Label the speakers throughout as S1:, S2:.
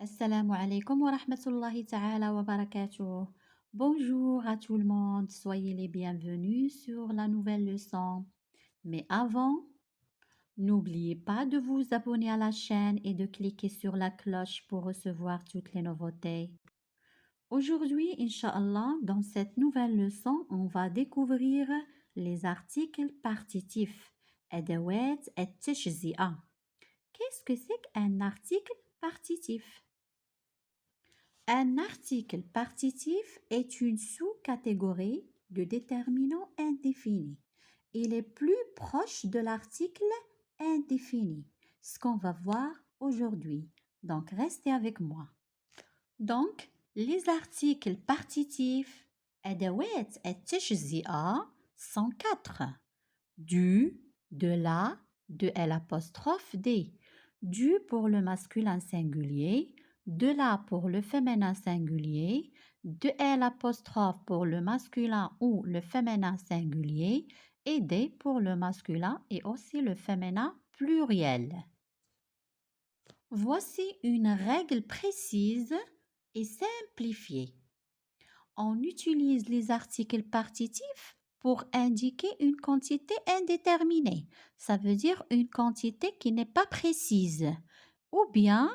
S1: Assalamu alaikum wa rahmatullahi ta'ala wa barakatuh. Bonjour à tout le monde, soyez les bienvenus sur la nouvelle leçon. Mais avant, n'oubliez pas de vous abonner à la chaîne et de cliquer sur la cloche pour recevoir toutes les nouveautés. Aujourd'hui, Inch'Allah, dans cette nouvelle leçon, on va découvrir les articles partitifs. أدوات التجزئة. Qu'est-ce que c'est qu'un article partitif? Un article partitif est une sous-catégorie de déterminant indéfini. Il est plus proche de l'article indéfini, ce qu'on va voir aujourd'hui. Donc, restez avec moi. Donc, les articles partitifs أدوات التجزئة sont 4. Du, de la, de l'apostrophe D. Du pour le masculin singulier, de la pour le féminin singulier, de l'apostrophe pour le masculin ou le féminin singulier et D pour le masculin et aussi le féminin pluriel. Voici une règle précise et simplifiée. On utilise les articles partitifs pour indiquer une quantité indéterminée. Ça veut dire une quantité qui n'est pas précise. Ou bien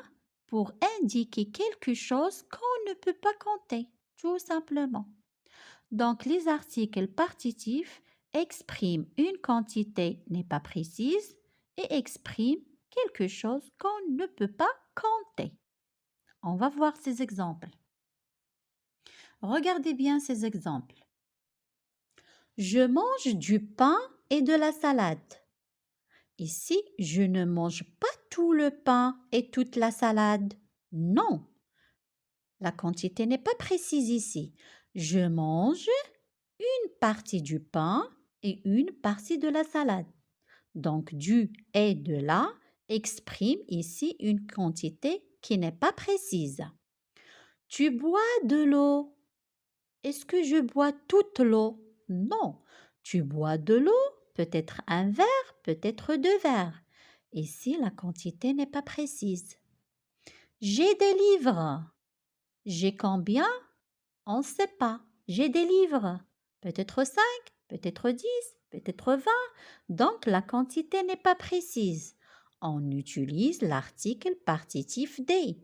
S1: pour indiquer quelque chose qu'on ne peut pas compter, tout simplement. Donc, les articles partitifs expriment une quantité n'est pas précise et expriment quelque chose qu'on ne peut pas compter. On va voir ces exemples. Regardez bien ces exemples. Je mange du pain et de la salade. Ici, je ne mange pas tout le pain et toute la salade. Non, la quantité n'est pas précise ici. Je mange une partie du pain et une partie de la salade. Donc, du et de la exprime ici une quantité qui n'est pas précise. Tu bois de l'eau. Est-ce que je bois toute l'eau? Non. Tu bois de l'eau, peut-être un verre, peut-être 2 verres. Ici, la quantité n'est pas précise. J'ai des livres. J'ai combien? On ne sait pas. J'ai des livres. Peut-être 5, peut-être 10, peut-être 20. Donc, la quantité n'est pas précise. On utilise l'article partitif D.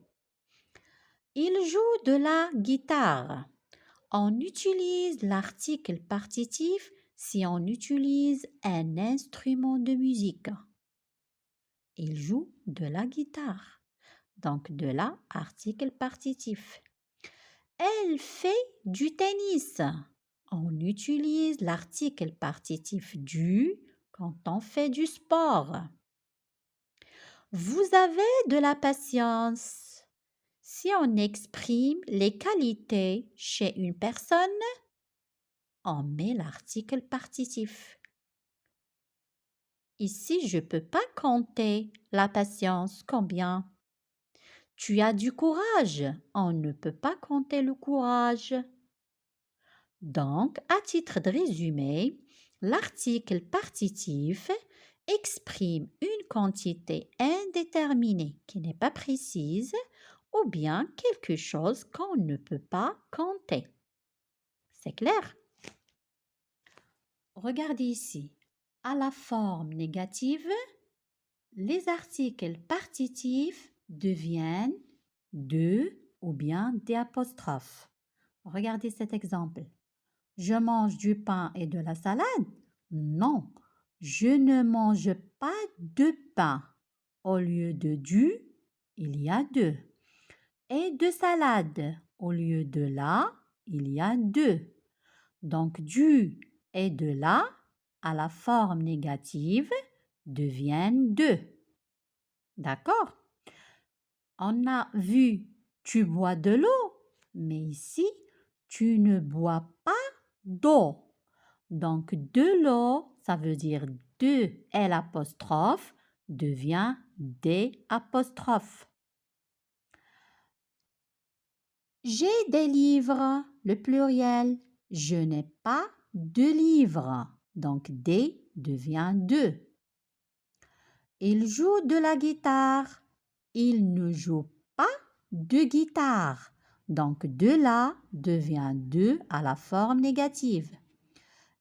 S1: Il joue de la guitare. On utilise l'article partitif si on utilise un instrument de musique. Il joue de la guitare. Donc, de la, article partitif. Elle fait du tennis. On utilise l'article partitif du quand on fait du sport. Vous avez de la patience. Si on exprime les qualités chez une personne, on met l'article partitif. Ici, je ne peux pas compter la patience. Combien? Tu as du courage. On ne peut pas compter le courage. Donc, à titre de résumé, l'article partitif exprime une quantité indéterminée qui n'est pas précise ou bien quelque chose qu'on ne peut pas compter. C'est clair? Regardez ici. À la forme négative, les articles partitifs deviennent de ou bien des apostrophes. Regardez cet exemple. Je mange du pain et de la salade? Non, je ne mange pas de pain. Au lieu de du, il y a de. Et de salade, au lieu de la, il y a de. Donc, du et de la, à la forme négative, deviennent de. D'accord? On a vu tu bois de l'eau, mais ici, tu ne bois pas d'eau. Donc, de l'eau, ça veut dire de l'apostrophe devient des apostrophes. J'ai des livres, le pluriel. Je n'ai pas de livres. Donc, des devient de. Il joue de la guitare. Il ne joue pas deux guitares. Donc, de là devient de à la forme négative.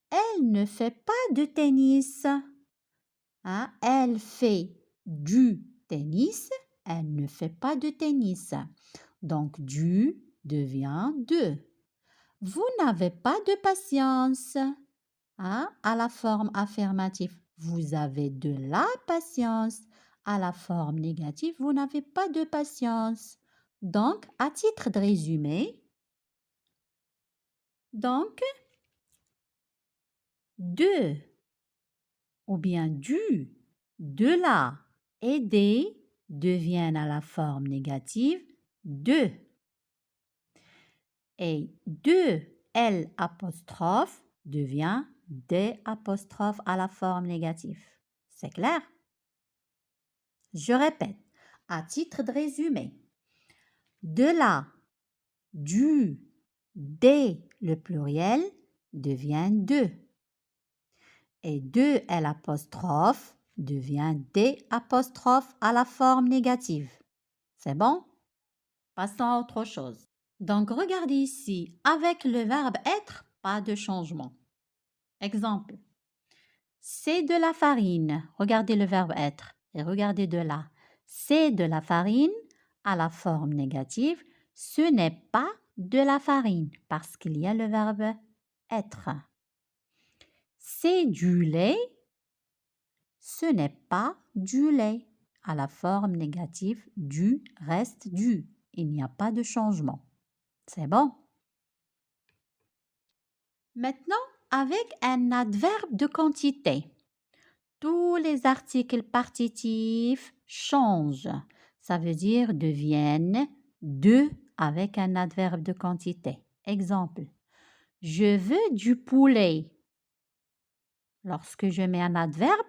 S1: Elle ne fait pas de tennis. Hein? Elle fait du tennis. Elle ne fait pas de tennis. Donc, du devient de. Vous n'avez pas de patience. Hein? À la forme affirmative, vous avez de la patience. À la forme négative, vous n'avez pas de patience. Donc, à titre de résumé, donc, de ou bien du, de la et des deviennent à la forme négative de. Et de L apostrophe devient des apostrophes à la forme négative. C'est clair? Je répète, à titre de résumé, de la, du, des, le pluriel devient de. Et de L apostrophe devient des apostrophes à la forme négative. C'est bon? Passons à autre chose. Donc, regardez ici, avec le verbe être, pas de changement. Exemple, c'est de la farine. Regardez le verbe être et regardez de là. C'est de la farine à la forme négative. Ce n'est pas de la farine parce qu'il y a le verbe être. C'est du lait. Ce n'est pas du lait. À la forme négative, du reste du. Il n'y a pas de changement. C'est bon? Maintenant, avec un adverbe de quantité. Tous les articles partitifs changent. Ça veut dire deviennent de avec un adverbe de quantité. Exemple, je veux du poulet. Lorsque je mets un adverbe,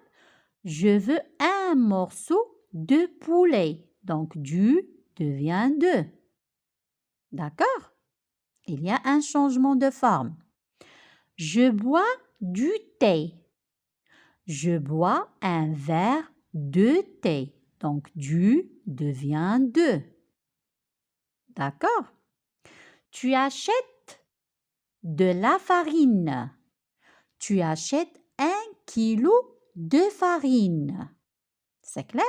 S1: je veux un morceau de poulet. Donc, du devient de. D'accord? Il y a un changement de forme. Je bois du thé. Je bois un verre de thé. Donc, du devient de. D'accord? Tu achètes de la farine. Tu achètes 1 kilo de farine. C'est clair?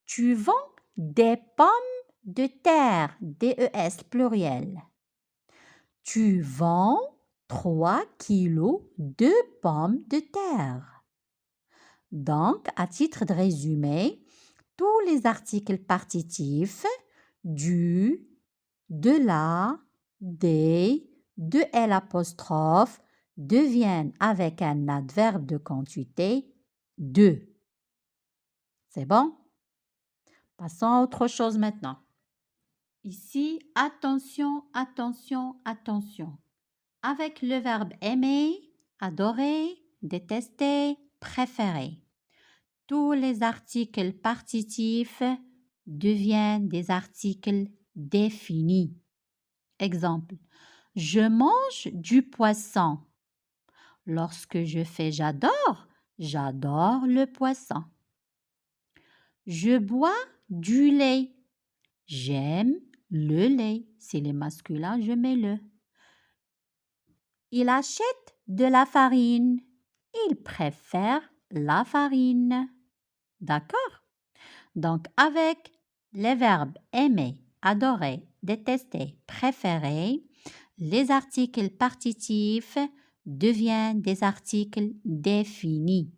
S1: Tu vends des pommes de terre, D-E-S pluriel. Tu vends 3 kilos de pommes de terre. Donc, à titre de résumé, tous les articles partitifs du, de la, des, de L apostrophe deviennent avec un adverbe de quantité de. C'est bon? Passons à autre chose maintenant. Ici, attention, attention, attention. Avec le verbe aimer, adorer, détester, préférer. Tous les articles partitifs deviennent des articles définis. Exemple, je mange du poisson. Lorsque je fais j'adore, j'adore le poisson. Je bois du lait. J'aime le lait. C'est le masculin, je mets le. Il achète de la farine. Il préfère la farine. D'accord? Donc, avec les verbes aimer, adorer, détester, préférer, les articles partitifs deviennent des articles définis,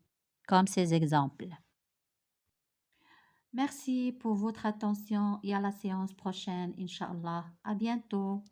S1: comme ces exemples. Merci pour votre attention et à la séance prochaine, Inch'Allah. À bientôt.